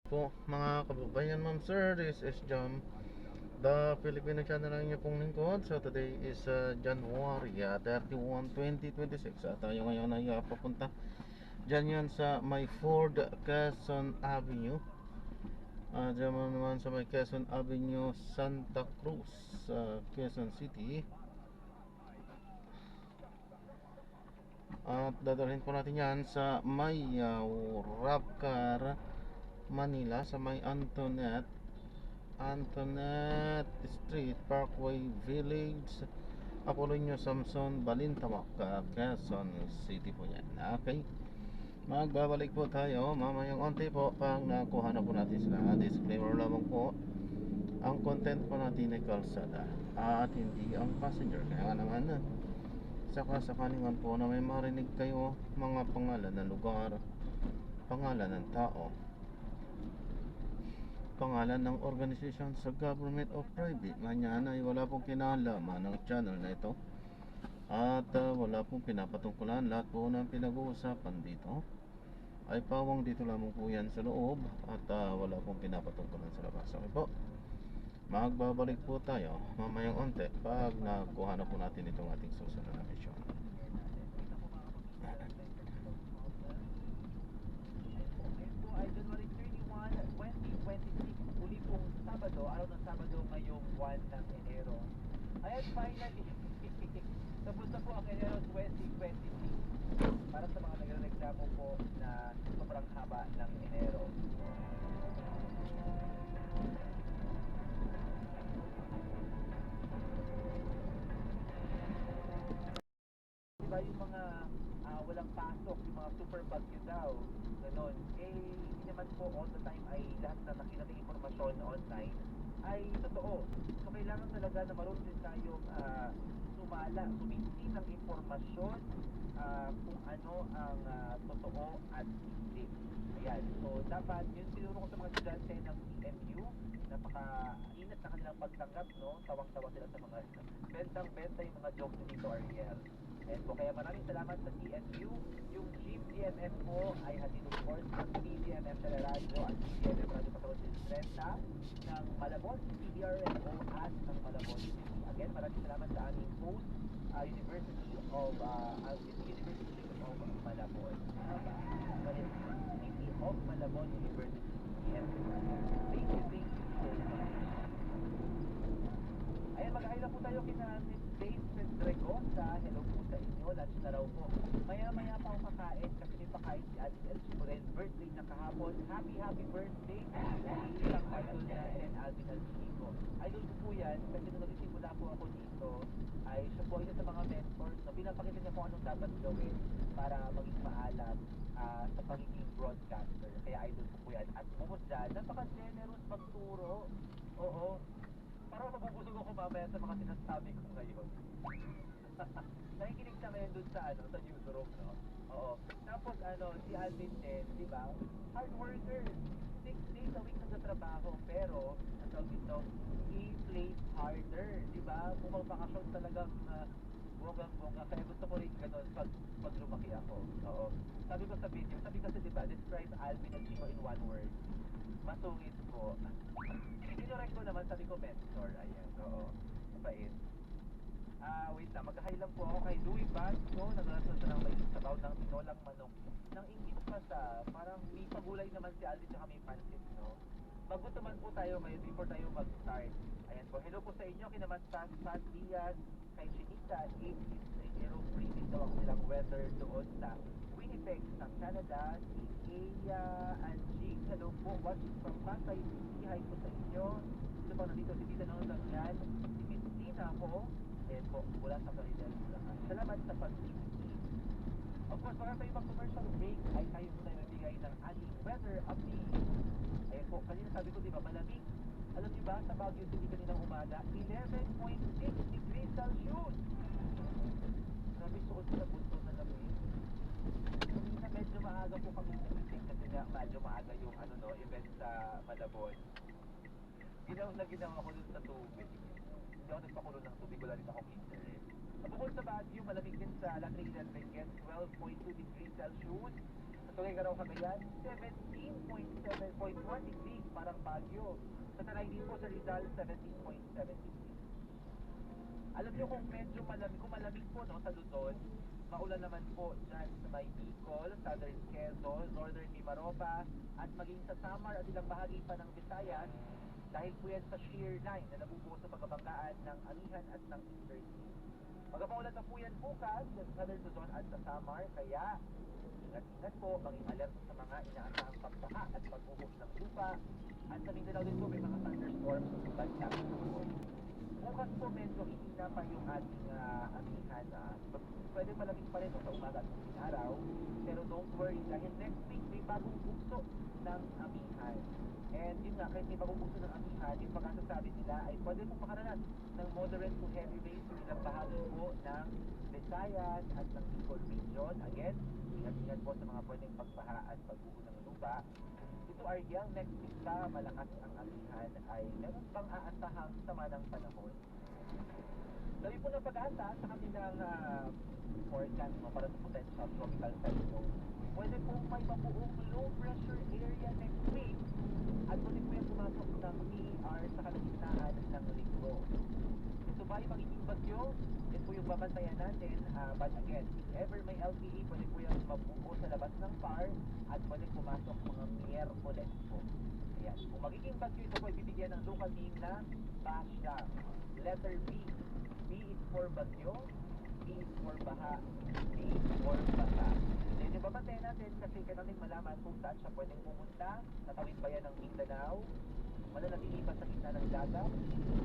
po mga kababayan, ma'am sir, this is Jam, the Filipino channel ng inyo pong lingkod. So today is January 31, 2026 at tayo ngayon ay papunta dyan yan sa may Ford Quezon Avenue, dyan naman sa may Quezon Avenue, Santa Cruz, Quezon City. At dadalhin po natin yan sa may Rapcar, Manila, sa may Antoinette Street, Parkway Village, Apolonio Samson, Balintawak, Quezon City po yan. Okay, magbabalik po tayo mamayang onte po pag nakuha na po natin sila. Disclaimer lamang po, ang content po natin ay kalsada at hindi ang passenger. Kaya naman sakaling po na may marinig kayo mga pangalan ng lugar, pangalan ng tao, pangalan ng organisasyon sa government o private na yan ay wala pong kinalaman ng channel na ito. At wala pong pinapatungkulan. Lahat po ng pinag-uusapan dito ay pawang dito lamang po yan sa loob. At wala pong pinapatungkulan sa labas. Okay po, magbabalik po tayo mamayang onte pag nakuha na po natin itong ating susunod na mission. Uli pong Sabado, araw ng Sabado ngayong 1 ng Enero. Ayan, finally, tapos na po ang Enero 2026 para sa mga nagreklamo po na sobrang haba ng Enero. Diba yung mga walang pasok, yung mga super bagyo daw, ganon. Hindi naman po all the time ay lahat na nakita ng impormasyon online ay totoo. So kailangan talaga na marunong din tayong suminsi ng impormasyon kung ano ang totoo at hindi. Ayan, so dapat yun tinuro ko sa mga estudyante ng CMU, napaka-inat na kanilang pagtanggap, no? Tawang-tawa sila sa mga bentang-benta yung mga jokes ni Tito Ariel. And po, kaya maraming salamat sa CSU. Yung Chief DMF po ay hatid of course ng PDMF Teleradyo at PDMF Radio Patrol 30 ng Malabon, PDRMO at ng Malabon City. Again, maraming salamat sa aming host, University of Malabon. City of Malabon University. Yes. Thank you so much. Ayan, mag-ahay na po tayo kina Miss Dave Pedregosa. Hello po sa inyo. Lunch na raw po. Maya-maya pa ako kakain kasi may pakain si Ate El Chimuren. Birthday na kahapon. Happy birthday. Isang idol na Ren Alvin Alchico. Idol ko po yan kasi nung nagsimula po ako dito ay siya po isa sa mga mentors na pinapakita niya po anong dapat gawin para maging maalam sa pagiging broadcaster. Kaya idol ko po yan. At bukod dyan, napaka-generous magturo. Oo. Parang mabubusog ako mamaya sa mga sinasabi ko ngayon. Nakikinig siya ngayon dun sa sa newsroom, no? Oo. Tapos si Alvin din, di ba? Hard worker. 6 days a week nagtatrabaho, pero ang tawag dito, he plays harder, di ba? Kung magbakasyon talagang bonggang-bongga. Kaya gusto ko rin ganun pag lumaki ako. Oo. Sabi ko sa video, sabi kasi di ba, describe Alvin at Chico in one word. Masungit po. Sinurek ko naman, sabi ko mentor. Ayan, oo. Mabait. Wait lang, mag-hi lang po ako kay Louie Basco. Naglasan siya ng may sabaw ng tinolang manok. Nang ingit pa siya, parang may pagulay naman si Alvin tsaka may pansit, no? Magutuman po tayo ngayon before tayo mag-start. Ayan po, hello po sa inyo, kinaman Pat Diaz, kay Chinita, 8 freezing daw ang nilang weather doon sa Winnipeg, sa Canada. Si Eya Angie, hello po, watching from Pasay City, hi po sa inyo. Ito pa nandito si Tita Nonong yan, si Miss Tina po, ayan po, mula sa Caridel, Bulacan. Salamat sa pag-ibig. Of course, para tayo mag-commercial break, ay tayo muna nagbigay ng ating weather update. Ayan po, kanina sabi ko, di ba, malamig. Alam niyo ba, sa Baguio City kaninang umaga, 11.6 degrees Celsius. Grabe, suot sa bunto na lamig. Kanina medyo maaga po kami nagising kasi nga medyo maaga yung event sa Malabon. Ginaw ako dun sa tubig. Hindi ako nagpakulo ng tubig, wala rin akong internet. Bukod sa Baguio, malamig din sa La Trinidad Benguet, 12.2 degrees Celsius. Sa Tuloy Garaw, Cagayan, 17.7 ay 26, parang Baguio. Sa Tanay din po sa Rizal, 17.76. Alam niyo kung medyo malamig, kung malamig po no, sa Luzon, maulan naman po dyan sa may Bicol, Southern Quezon, Northern Mimaropa, at maging sa Samar at ilang bahagi pa ng Visayas, dahil po yan sa shear line na nabubuo sa pagkabanggaan ng Amihan at ng Eastern Sea. Magpapaulan na po yan bukas sa Southern Luzon at sa Samar, kaya ingat-ingat po, maging alert sa mga inaasahang pagbaha at pag-uhos ng lupa, at sa Mindanao din po may mga thunderstorms banda po. Bukas po medyo hihina pa yung ating amihan. Pwede malamig pa rin no, sa umaga at madaling araw. Pero don't worry dahil next week may bagong bugso ng amihan. And yun nga, kahit may bagong bugso ng amihan, yung pagkasasabi nila ay pwede pong makaranas ng moderate to heavy rains sa ilang bahagi po ng Visayas at ng Bicol region. Again, ingat-ingat po sa mga pwedeng pagbaha at pag-uho ng lupa. Ito Ariel, next week pa malakas ang amihan ay meron pang aasahang sama ng panahon. Sabi po ng pag-asa sa kanilang forecast no, para sa potential tropical cyclone, pwede po may mabuong low pressure area next week at pwede po yung pumasok ng ER sa kalagitnaan ng linggo. Ito ba yung magiging bagyo? Yan po yung babantayan natin. But again, if ever may LTE, pwede po yung mabuo sa labas ng PAR at pwede pumasok mga Miyerkules po. Ayan. Kung magiging bagyo, ito po ibibigyan ng local name na Basha. Letter B. B is for bagyo, B is for baha, B is for basa. Then yung babantayan natin kasi kailangan malaman kung saan siya pwedeng pumunta. Natawid ba yan ng Mindanao? Mananatili ba sa gitna ng dagat?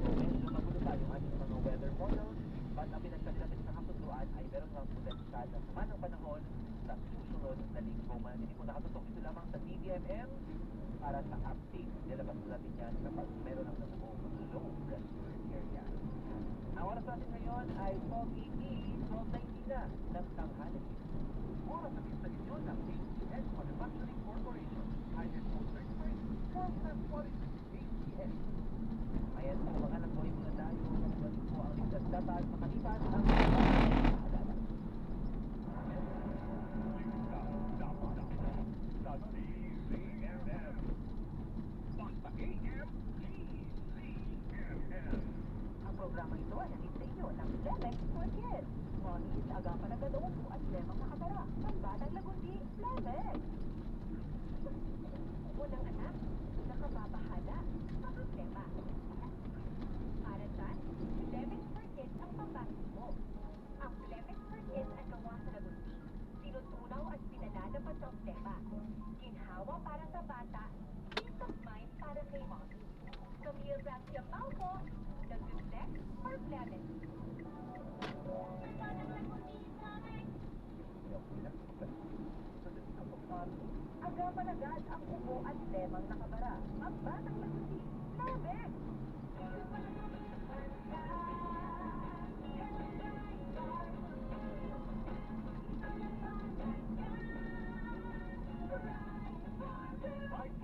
So medyo magulo pa yung ating mga weather models. But ang pinagsabi natin sa kasunduan ay meron ng potensyal na sama ng panahon sa susunod na linggo. Manatili po nakatutok ito lamang sa DBMM para sa update. Nilabas po natin yan kapag meron ng nabuong low pressure area. Ang oras natin ngayon ay 12:19 na ng tanghali. Oras natin sa inyo ng ACS Manufacturing Corporation. ISO certified constant quality ACS. Ayan po, mga nagtuloy muna tayo. Magbalik po ang dapat makalipas ang pag-aalala. Sa DZMM. Basta AM, DZMM. Ang programa ito ay natin sa inyo ng Lemex for Kids. Monis, agapan ng gadong at lemang nakatara. Pagbatang lagundi, Lemex. Unang anak, nakababahala, makasema. Para dyan, Lemex for Kids ang pambasis mo. Ang Lemex for Kids ay gawa sa lagundi. Tinutunaw at pinalalapat sa tema. Ginhawa para sa bata, peace of mind para kay mommy. Camille Ranciambao po, nag-reflect for Lemex. Batang lagundi, Lemex! Agapan agad ang ubo at lemang nakabara. Ang batang lagundi, Lemex!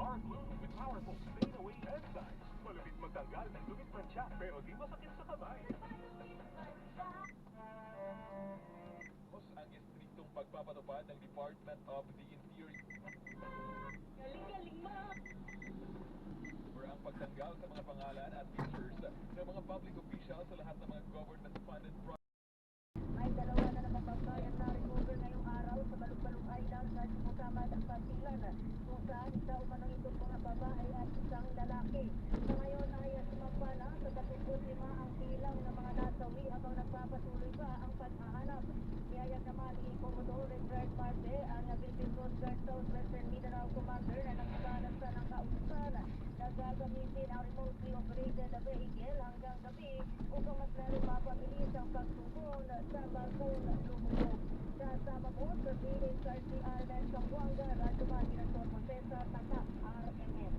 Bar glue with powerful stain-away enzymes. Malapit magtanggal ng dumi tansya pero di masakit sa kamay. Ang estriktong pagpapatupad ng Department of the Interior. Galing-galing mo! For ang pagtanggal sa mga pangalan at pictures ng mga public officials sa lahat ng mga government-funded projects. May dalawa na naman pagbayad na recover ngayong araw sa Balog-Balog Island sa Simusamad ang Pasilan kung saan isa umanong itong mga babae at isang lalaki. Sa ngayon ay sumapa na sa 35 ang bilang ng mga nasawi habang nagpapatuloy pa ang paghahanap. Niyayag naman ni Commodore Fred Parte ang Philippine Coast Guard Southwestern Mindanao Commander na nagkanasan ng kautusan na gagamitin ang remotely operated vehicle hanggang gabi upang mas lalong mapabilis ang pagtugon sa bagong lumubog. Kasama po sa PHRCR ng Sambuanga, Radyo Director Professor Tatak RMS.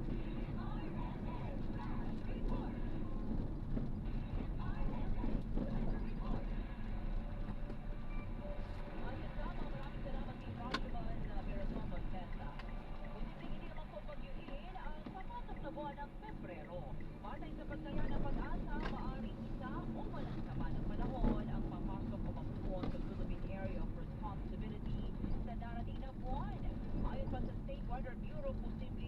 Buwan ng Pebrero, batay sa pagkaya ng pag-asa, maaaring isa o walang sama ng panahon ang papasok o mapupunta sa Philippine Area of Responsibility sa darating na buwan. Ayon pa sa State Weather Bureau, posible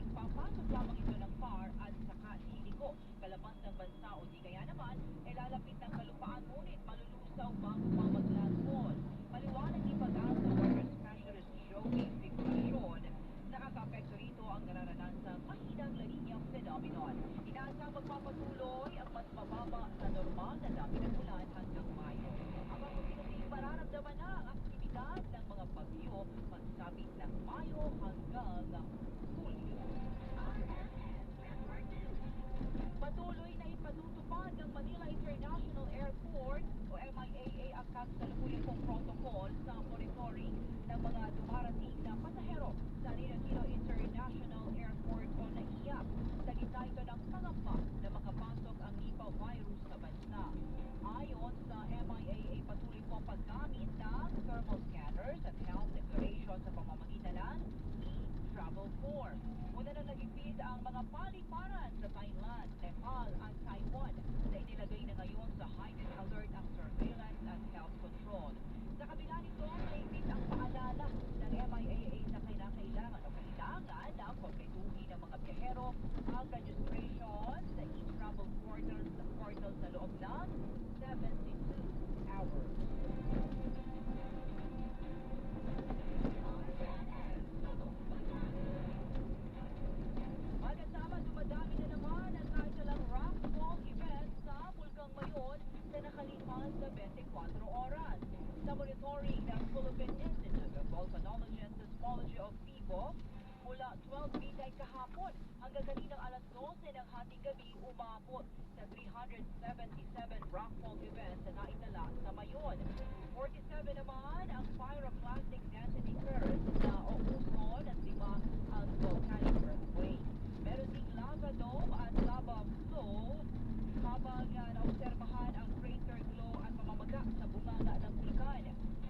Hulyo. Patuloy na ipatutupad ng Manila International Airport o MIAA ang kasalukuyang protocol sa monitoring ng mga dumarating na pasahero sa Iloilo International Airport o NAIA. Sa gitna ito ng pangamba na makapasok ang Nipah virus sa bansa. Ayon sa MIAA, patuloy po ang paggamit ng thermal scanners at health declaration sa pamamagitan ng e-travel form. Muna na nagipid ang mga paliparan sa Thailand, Nepal at Taiwan na inilagay na ngayon sa heightened alert ang surveillance at health control. Sa kabila nito, naipit ang paalala ng MIAA na kailangan na kompletuhin ng mga biyahero ang registration sa e-travel portal sa loob ng 72 hours. Magkasama, dumadami na naman ang kaitalang rock fall event sa Bulkang Mayon sa nakalipas na 24 oras. Sa monitoring ng Philippine Institute of Volcanology and Seismology of PIVO, mula 12 midnight kahapon hanggang kaninang alas 12 ng hating gabi, umabot sa 377 rockfall events na naitala sa Mayon. 47 naman ang pyroclastic density curves na uusol at 5 ang volcanic earthquake. Meron ding lava dome at lava flow habang naobserbahan ang crater glow at pamamaga sa bunganga ng bulkan.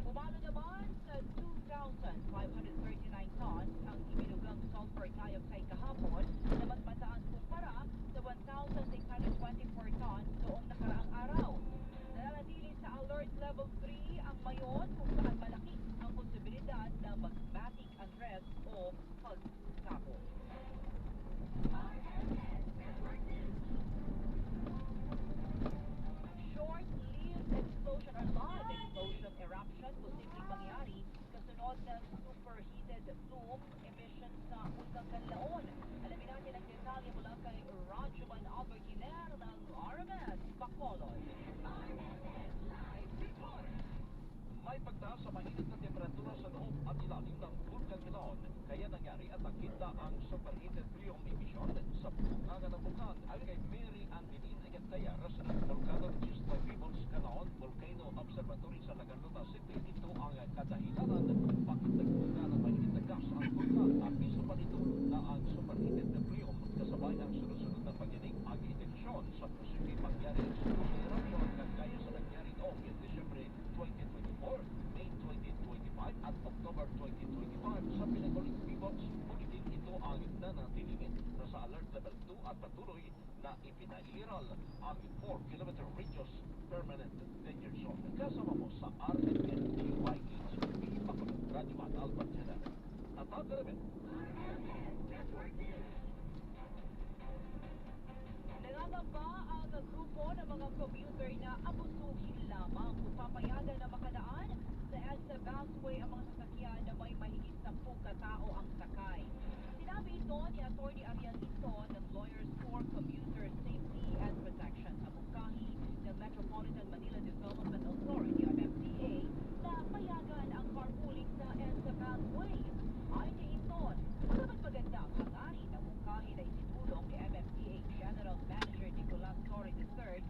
Pumalo naman sa 2,539 tons ang ibinugang sulfur dioxide kahapon na mas mataas kumpara sa 1,624 tons noong nakaraang araw. Nananatili sa alert level 3 ang Mayon kung saan malaki ang posibilidad ng magmatic unrest o pagsabog. Short-lived explosion or live explosion eruption posibleng mangyari kasunod ng superheated plume emission sa Bulkang Canlaon. Alamin natin ang detalye mula kay Rajuman Albertiner ng RMS Bacolod. May pagtaas sa mainit na temperatura sa loob at ilalim ng Bulkang Canlaon, kaya nangyari at nakita ang superheated plume emission sa bunganga ng bulkan. Ang kay Mary Andelin Gatayaras ng Volcano Registry by People's Canlaon Volcano Observatory sa Lagartota City, ito ang kadahilanan bakit nagbunga ng mainit na gas ang bulkan. Abiso pa nito na ang superheated na plume kasabay ang sunod-sunod na pagyanig ang indeksyon sa posibleng mangyari sa eruption kagaya sa nangyari noong Disyembre 2024, May 2025 at October 2025 sa pinag-uling pivots. Ulitin ito ang nanatilihin na sa alert level 2 at patuloy na ipinairal ang 4-kilometer radius permanent danger zone. Kasama mo sa RNNDYHP Bacolod, Rajuman Albertiner. At Albertiner. Nangangamba ang grupo ng mga commuter na abusuhin lamang kung papayagan na makadaan sa EDSA Busway ang mga sasakyan na may mahigit 10 katao ang sakay. Sinabi ito ni Atty. Ariel Hinton ng Lawyers for Commuter Safety and Protection sa mungkahi ng Metropolitan Manila Development Authority o MMDA na payagan ang carpooling sa EDSA Busway. Ayon kay Hinton, bagamat maganda ang hangarin ng mungkahi na itinulong ni MMDA General Manager Nicolas Torre III,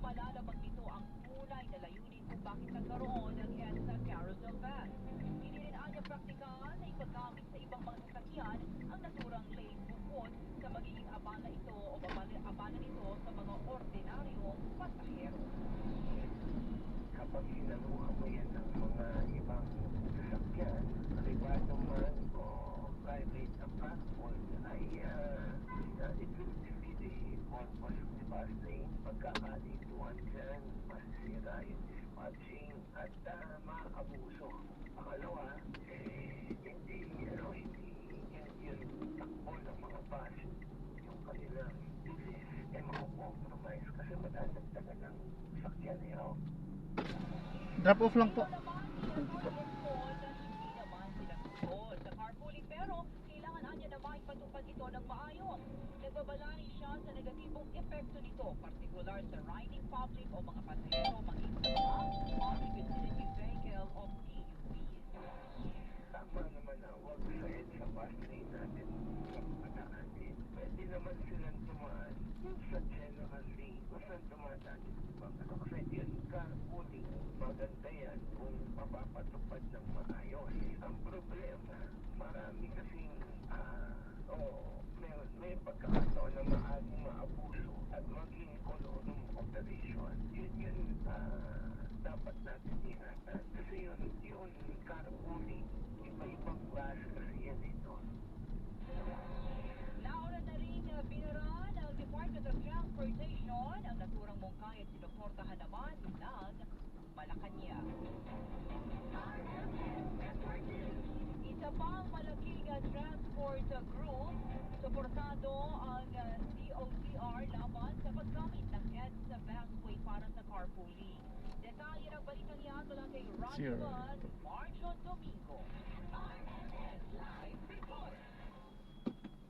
malalabag nito ang tunay na layunin kung bakit nagkaroon ng EDSA Carousel Bus. Hindi rin anya praktikal na ipagamit sa ibang mga sasakyan ang naturang lane bukod sa magiging abala ito o abala nito sa mga ordinaryong pasahero. Kapag sinaluha mo yan ng mga ibang sasakyan, privado man o private na platform, ay it will defeat the purpose of the bus lane. Pagkakalituan dyan, masira yung dispatching at maabuso. Pangalawa, hindi yung takbo ng mga bus, yung kanilang business, makakompromise kasi madadagdagan ng sakyan niya. Drop off lang po. Hindi naman sila tungkol sa carpooling pero kailangan anya na maipatupad ito ng maayos. Nagbabalari siya sa negatibong epekto nito, partikular sa riding public o mga pasahero maging sa mga public utility vehicle o PUVs. Tama naman na huwag sa EDSA bus lane natin Transportation, ang naturang Mongkay at sinuportahan naman ng Malacanang. Isa pang malaking transport group, suportado ang DOTR laban sa paggamit ng EDSA busway para sa carpooling. Detalye ng balitang yan mula kay Sure. Rodman Marjon Domingo.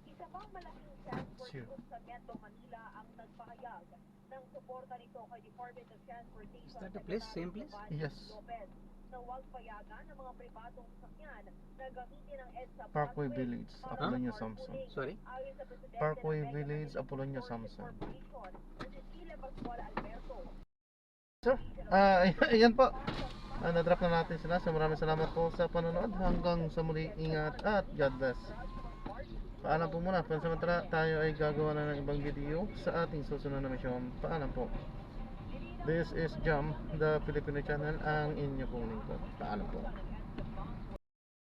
Isa pang malaking transport Sure. group sa Metro Manila ang nagpahayag ng suporta nito kay Department of Transportation. Is that the place? Same place? Yes. Lopez, na huwag payagan ng mga pribadong sasakyan na gamitin ang EDSA Parkway busway Village, para Apolonio sa Samson. carpooling. Sorry? Ayon sa presidente Parkway ng Mega Village, Manila Apolonio Transportation Samson. Corporation, na si Sheila Pascual Alberto. Sir, ayan po. Na-drop na natin sila. So maraming salamat po sa panonood. Hanggang sa muli, ingat at God bless. Paalam po muna. Pansamantala tayo ay gagawa na ng ibang video sa ating susunod na misyon. Paalam po. This is Jam, the Filipino channel, ang inyo pong lingkod. Paalam po.